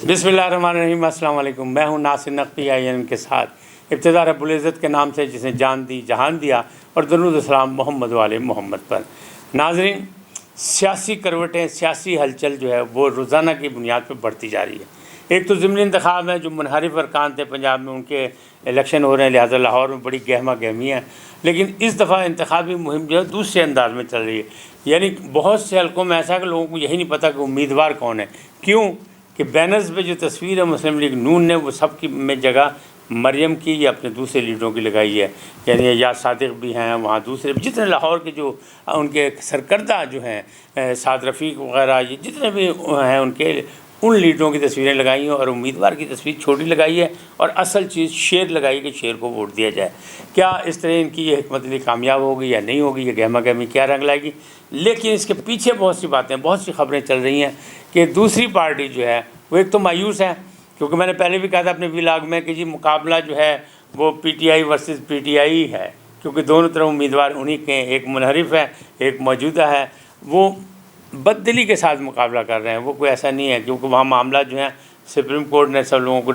बिस्मिल्लाहिर्रहमानिर्रहीम। अस्सलाम वालेकुम। मैं हूं नासिर नक़वी INN के साथ। इब्तिदा रब्बुल इज़्ज़त के नाम से जिसने जान दी जहान दिया, और दरूद सलाम मोहम्मद वाले मोहम्मद पर। नाज़रीन, सियासी करवटें, सियासी हलचल जो है वो रोज़ाना की बुनियाद पर बढ़ती जा रही है। एक तो ज़िमनी इंतखाब है, जो मुनहरिफ अरकान थे पंजाब में, उनके इलेक्शन हो रहे हैं, लिहाजा लाहौर में बड़ी गहमा गहमी है। लेकिन इस दफ़ा इंतखाबी मुहिम जो है दूसरे अंदाज में चल रही है। यानी बहुत से हलकों में ऐसा है कि लोगों को यही नहीं पता कि उम्मीदवार कौन है। क्यों कि बैनर्स पे जो तस्वीर है मुस्लिम लीग नून ने, वो सब की में जगह मरियम की या अपने दूसरे लीडरों की लगाई है। यानी या सादिक भी हैं, वहाँ दूसरे जितने लाहौर के जो उनके सरकर्दा जो हैं, साद रफ़ीक वग़ैरह, ये जितने भी हैं उनके, उन लीडरों की तस्वीरें लगाई हैं और उम्मीदवार की तस्वीर छोटी लगाई है, और असल चीज़ शेर लगाई कि शेर को वोट दिया जाए। क्या इस तरह इनकी ये हिकमत अमली कामयाब होगी या नहीं होगी, ये गहमा गहमी क्या रंग लाएगी। लेकिन इसके पीछे बहुत सी बातें, बहुत सी खबरें चल रही हैं कि दूसरी पार्टी जो है वो एक तो मायूस है, क्योंकि मैंने पहले भी कहा था अपने व्लॉग में कि जी मुकाबला जो है वो PTI वर्सेस PTI है, क्योंकि दोनों तरफ उम्मीदवार उन्हीं के हैं। एक मुनहरिफ है, एक मौजूदा है। वो बददिली के साथ मुकाबला कर रहे हैं, वो कोई ऐसा नहीं है, क्योंकि वहाँ मामला जो है सुप्रीम कोर्ट ने सब लोगों को,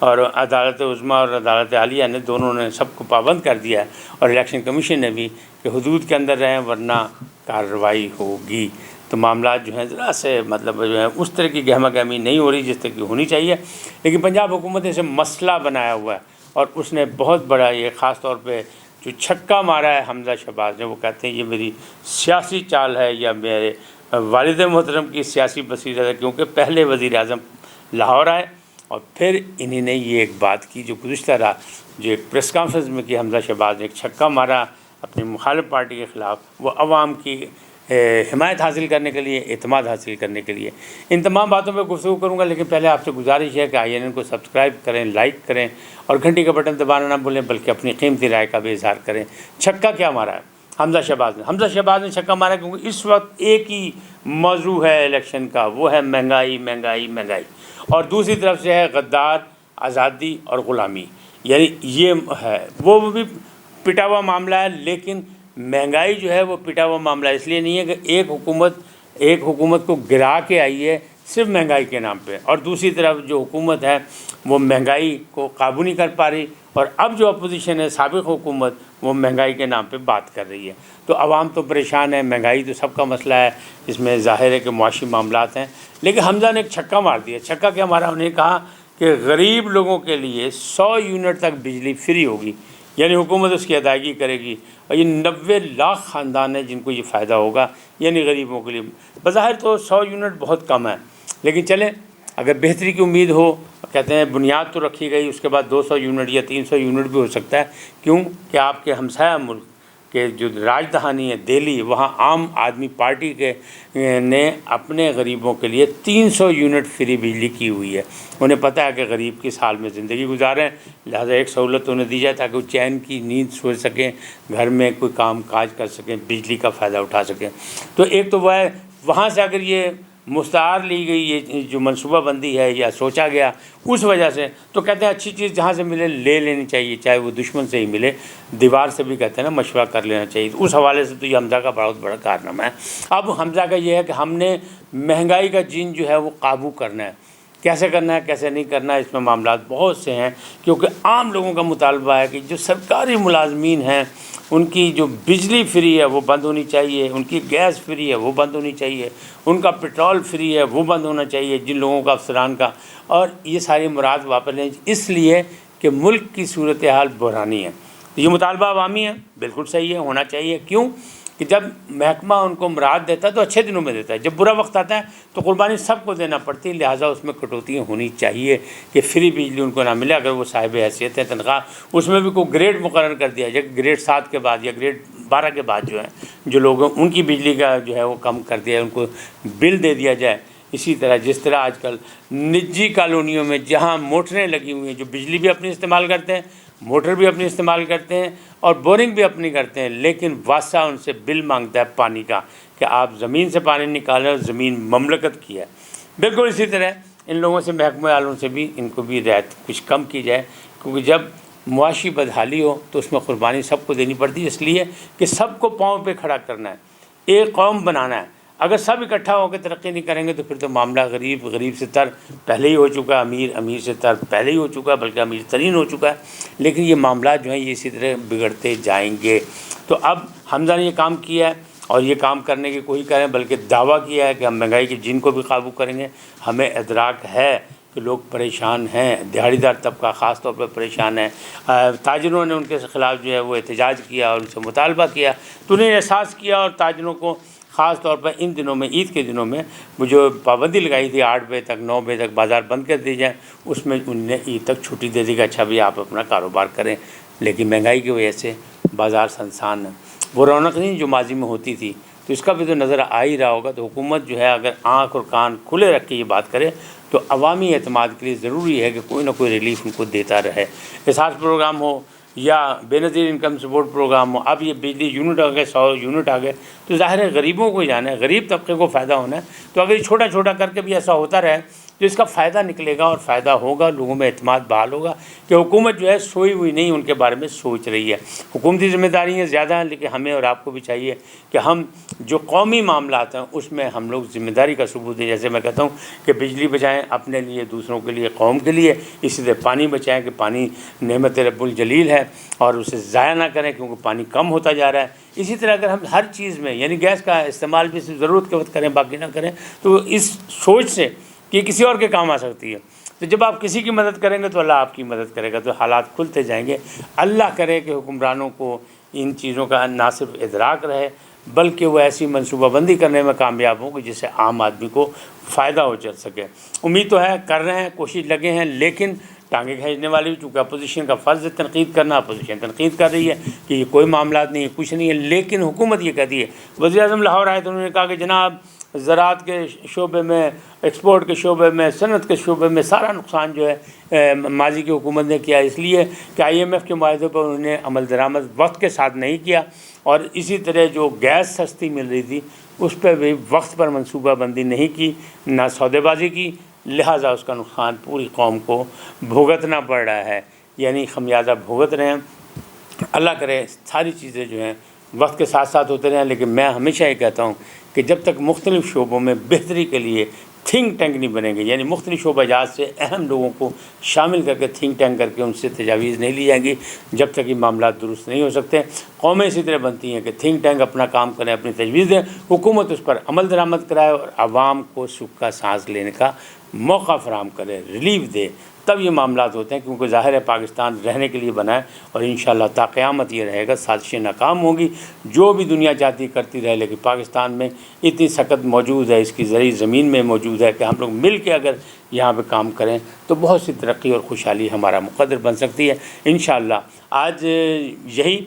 और अदालत उज़्मा और अदालत आलिया ने, दोनों ने सबको पाबंद कर दिया है, और इलेक्शन कमीशन ने भी कि हुदूद के अंदर रहें वरना कार्रवाई होगी। तो मामला जो है ज़रा से मतलब जो है उस तरह की गहमा गहमी नहीं हो रही जिस तरह की होनी चाहिए। लेकिन पंजाब हुकूमत ने इसे मसला बनाया हुआ है, और उसने बहुत बड़ा ये ख़ास तौर पे जो छक्का मारा है हमजा शहबाज ने, वो कहते हैं ये मेरी सियासी चाल है या मेरे वालिद मोहतरम की सियासी बसीरत है, क्योंकि पहले वज़ीर-ए-आज़म लाहौर आए और फिर इन्हीं ने ये एक बात की जो गुज़िश्ता रात जो एक प्रेस कॉन्फ्रेंस में की, हमजा शहबाज ने एक छक्का मारा अपनी मुखालिफ पार्टी के ख़िलाफ़, वो अवाम की हिमायत हासिल करने के लिए, एतमाद हासिल करने के लिए। इन तमाम बातों पर गुफ्तगू करूँगा, लेकिन पहले आपसे गुजारिश है कि INN को सब्सक्राइब करें, लाइक करें, और घंटी का बटन दबाना ना भूलें, बल्कि अपनी कीमती राय का भी इजहार करें। छक्का क्या मारा है हमजा शहबाज ने छक्का मारा, क्योंकि इस वक्त एक ही मौजू है इलेक्शन का, वो है महंगाई महंगाई महंगाई, और दूसरी तरफ से है गद्दार, आज़ादी और ग़ुलामी। यानी ये है, वो भी पिटा हुआ मामला है। लेकिन महंगाई जो है वो पिटा हुआ मामला इसलिए नहीं है कि एक हुकूमत को गिरा के आई है सिर्फ महंगाई के नाम पे, और दूसरी तरफ जो हुकूमत है वो महंगाई को काबू नहीं कर पा रही, और अब जो अपोजिशन है साबिक़ हुकूमत, वो महंगाई के नाम पे बात कर रही है। तो आवाम तो परेशान है, महंगाई तो सबका मसला है, इसमें ज़ाहिर है कि मुआशी मामलात हैं। लेकिन हमजा ने एक छक्का मार दिया। छक्का क्या मारा? उन्हें कहा कि गरीब लोगों के लिए 100 यूनिट तक बिजली फ्री होगी, यानी हुकूमत उसकी अदायगी करेगी, और ये 90 लाख ख़ानदान है जिनको ये फ़ायदा होगा, यानी गरीबों के लिए। बज़ाहिर तो 100 यूनिट बहुत कम है, लेकिन चलें, अगर बेहतरी की उम्मीद हो, कहते हैं बुनियाद तो रखी गई, उसके बाद 200 यूनिट या 300 यूनिट भी हो सकता है। क्यों कि आपके हमसाया मुल्क के जो राजधानी है दिल्ली, वहाँ आम आदमी पार्टी के ने अपने गरीबों के लिए 300 यूनिट फ्री बिजली की हुई है। उन्हें पता है कि गरीब किस हाल में ज़िंदगी गुजारें, लिहाजा एक सहूलत उन्हें दी जाए ताकि वो चैन की नींद सो सकें, घर में कोई काम काज कर सकें, बिजली का फ़ायदा उठा सकें। तो एक तो वह है, वहाँ से अगर ये मुस्तार ली गई, ये जो मनसूबाबंदी है या सोचा गया, उस वजह से तो कहते हैं अच्छी चीज़ जहाँ से मिले ले लेनी चाहिए, चाहे वो दुश्मन से ही मिले, दीवार से भी कहते हैं ना मशवरा कर लेना चाहिए। तो उस हवाले से तो ये हमजा का बहुत बड़ा कारनामा है। अब हमजा का ये है कि हमने महंगाई का जीन जो है वो काबू करना है। कैसे करना है, कैसे नहीं करना है, इसमें मामला बहुत से हैं, क्योंकि आम लोगों का मुतालबा है कि जो सरकारी मुलाजमीन हैं उनकी जो बिजली फ्री है वो बंद होनी चाहिए, उनकी गैस फ्री है वो बंद होनी चाहिए, उनका पेट्रोल फ्री है वो बंद होना चाहिए, जिन लोगों का अफसरान का, और ये सारी मुराद वापस लें, इसलिए कि मुल्क की सूरत हाल बहरानी है। तो ये मुतालबा अवामी है, बिल्कुल सही है, होना चाहिए। क्यों कि जब महकमा उनको मुराद देता है तो अच्छे दिनों में देता है, जब बुरा वक्त आता है तो कुर्बानी सबको देना पड़ती है, लिहाजा उसमें कटौतियाँ होनी चाहिए कि फ्री बिजली उनको ना मिले। अगर वो साहिब हैसियत है तनख्वाह, उसमें भी कोई ग्रेड मुकर्रर कर दिया जाए, ग्रेड 7 के बाद या ग्रेड 12 के बाद जो है जो लोग उनकी बिजली का जो है वो कम कर दिया, उनको बिल दे दिया जाए। इसी तरह जिस तरह आजकल निजी कॉलोनियों में जहाँ मोटरें लगी हुई हैं, जो बिजली भी अपनी इस्तेमाल करते हैं, मोटर भी अपनी इस्तेमाल करते हैं और बोरिंग भी अपनी करते हैं, लेकिन वासा उनसे बिल मांगता है पानी का कि आप ज़मीन से पानी निकालें, और ज़मीन ममलकत की है। बिल्कुल इसी तरह इन लोगों से, महकमे वालों से भी इनको भी रियायत कुछ कम की जाए, क्योंकि जब मुआशी बदहाली हो तो उसमें कुर्बानी सबको देनी पड़ती है, इसलिए कि सबको पाँव पे खड़ा करना है, एक कौम बनाना है। اگر سب اکٹھا ہو کے ترقی نہیں کریں گے تو پھر تو معاملہ غریب سے تر پہلے ہی ہو چکا ہے، امیر سے تر پہلے ہی ہو چکا ہے، بلکہ امیر ترین ہو چکا ہے۔ لیکن یہ معاملات جو ہیں یہ اسی طرح بگڑتے جائیں گے۔ تو اب حمزہ نے یہ کام کیا ہے اور یہ کام کرنے کی کوشش کریں، بلکہ دعویٰ کیا ہے کہ ہم مہنگائی کے جن کو بھی قابو کریں گے۔ ہمیں ادراک ہے کہ لوگ پریشان ہیں، دیہڑی دار طبقہ خاص طور پر پریشان ہے۔ تاجروں نے ان کے خلاف جو ہے وہ احتجاج کیا اور ان سے مطالبہ کیا، تو انہیں احساس کیا، اور تاجروں کو خاص طور پر ان دنوں میں، عید کے دنوں میں وہ جو پابندی لگائی تھی 8 بجے تک 9 بجے تک بازار بند کر دی جائیں، اس میں انہوں نے عید تک چھٹی دے دی کہ اچھا بھی آپ اپنا کاروبار کریں۔ لیکن مہنگائی کی وجہ سے بازار سنسان ہے، وہ رونق نہیں جو ماضی میں ہوتی تھی، تو اس کا بھی تو نظر آ ہی رہا ہوگا۔ تو حکومت جو ہے اگر آنکھ اور کان کھلے رکھ کے یہ بات کرے تو عوامی اعتماد کے لیے ضروری ہے کہ کوئی نہ کوئی ریلیف ان کو دیتا رہے، احساس پروگرام ہو یا بے نظیر انکم سپورٹ پروگرام ہو۔ اب یہ بجلی یونٹ آ گئے، 100 یونٹ آ گئے، تو ظاہر ہے غریبوں کو ہی جانا ہے، غریب طبقے کو فائدہ ہونا ہے۔ تو اگر یہ چھوٹا چھوٹا کر کے بھی ایسا ہوتا رہے تو اس کا فائدہ نکلے گا اور فائدہ ہوگا، لوگوں میں اعتماد بحال ہوگا کہ حکومت جو ہے سوئی ہوئی نہیں، ان کے بارے میں سوچ رہی ہے۔ حکومتی ذمہ داریاں زیادہ ہیں، لیکن ہمیں اور آپ کو بھی چاہیے کہ ہم جو قومی معاملات ہیں اس میں ہم لوگ ذمہ داری کا ثبوت دیں۔ جیسے میں کہتا ہوں کہ بجلی بچائیں اپنے لیے، دوسروں کے لیے، قوم کے لیے، اسی طرح پانی بچائیں کہ پانی نعمت رب الجلیل ہے اور اسے ضائع نہ کریں کیونکہ پانی کم ہوتا جا رہا ہے۔ اسی طرح اگر ہم ہر چیز میں یعنی گیس کا استعمال بھی صرف ضرورت کے وقت کریں، باقی نہ کریں، تو اس سوچ سے کہ کسی اور کے کام آ سکتی ہے، تو جب آپ کسی کی مدد کریں گے تو اللہ آپ کی مدد کرے گا، تو حالات کھلتے جائیں گے۔ اللہ کرے کہ حکمرانوں کو ان چیزوں کا نہ صرف ادراک رہے بلکہ وہ ایسی منصوبہ بندی کرنے میں کامیاب ہوں کہ جس سے عام آدمی کو فائدہ ہو چل سکے۔ امید تو ہے، کر رہے ہیں، کوشش لگے ہیں، لیکن ٹانگیں کھینچنے والی بھی، چونکہ اپوزیشن کا فرض ہے تنقید کرنا، اپوزیشن تنقید کر رہی ہے کہ یہ کوئی معاملات نہیں ہے، کچھ نہیں ہے، لیکن حکومت یہ کہتی ہے۔ وزیر اعظم لاہور آئے تو انہوں نے کہا کہ جناب زراعت کے شعبے میں، ایکسپورٹ کے شعبے میں، صنعت کے شعبے میں سارا نقصان جو ہے ماضی کی حکومت نے کیا، اس لیے کہ IMF کے معاہدے پر انہوں نے عمل درآمد وقت کے ساتھ نہیں کیا، اور اسی طرح جو گیس سستی مل رہی تھی اس پہ بھی وقت پر منصوبہ بندی نہیں کی، نہ سودے بازی کی، لہٰذا اس کا نقصان پوری قوم کو بھگتنا پڑ رہا ہے، یعنی خمیازہ بھگت رہے ہیں۔ اللہ کرے ساری چیزیں جو ہیں وقت کے ساتھ ساتھ ہوتے رہیں، لیکن میں ہمیشہ یہ کہتا ہوں کہ جب تک مختلف شعبوں میں بہتری کے لیے تھنک ٹینک نہیں بنیں گے، یعنی مختلف شعبہ جات سے اہم لوگوں کو شامل کر کے تھنک ٹینک کر کے ان سے تجاویز نہیں لی جائیں گی، جب تک یہ معاملات درست نہیں ہو سکتے۔ قومیں اسی طرح بنتی ہیں کہ تھنک ٹینک اپنا کام کریں، اپنی تجویز دیں، حکومت اس پر عمل درآمد کرائے اور عوام کو سکھ کا سانس لینے کا موقع فراہم کرے، ریلیف دے، تب یہ معاملات ہوتے ہیں، کیونکہ ظاہر ہے پاکستان رہنے کے لیے بنا ہے اور انشاءاللہ تا قیامت یہ رہے گا۔ سازشیں ناکام ہوں گی، جو بھی دنیا چاہتی کرتی رہے، لیکن پاکستان میں اتنی سخت موجود ہے، اس کی زرعی زمین میں موجود ہے کہ ہم لوگ مل کے اگر یہاں پہ کام کریں تو بہت سی ترقی اور خوشحالی ہمارا مقدر بن سکتی ہے انشاءاللہ۔ آج یہی،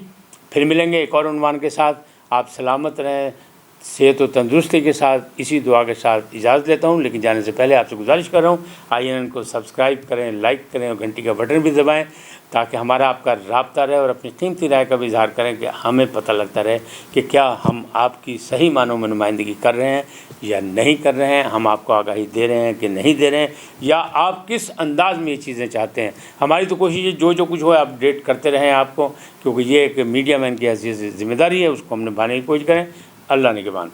پھر ملیں گے ایک اور عنوان کے ساتھ۔ آپ سلامت رہیں، صحت و تندرستی کے ساتھ، اسی دعا کے ساتھ اجازت لیتا ہوں، لیکن جانے سے پہلے آپ سے گزارش کر رہا ہوں INN کو سبسکرائب کریں، لائک کریں اور گھنٹی کا بٹن بھی دبائیں تاکہ ہمارا آپ کا رابطہ رہے، اور اپنی قیمتی رائے کا بھی اظہار کریں کہ ہمیں پتہ لگتا رہے کہ کیا ہم آپ کی صحیح معنوں میں نمائندگی کر رہے ہیں یا نہیں کر رہے ہیں، ہم آپ کو آگاہی دے رہے ہیں کہ نہیں دے رہے ہیں، یا آپ کس انداز میں یہ چیزیں چاہتے ہیں۔ ہماری تو کوشش ہے جو کچھ ہو اپڈیٹ کرتے رہیں آپ کو، کیونکہ یہ ایک میڈیا مین کی حیثیت سے ذمہ داری ہے، اس کو ہم نبھانے کی کوشش کریں۔ اللہ نگہبان۔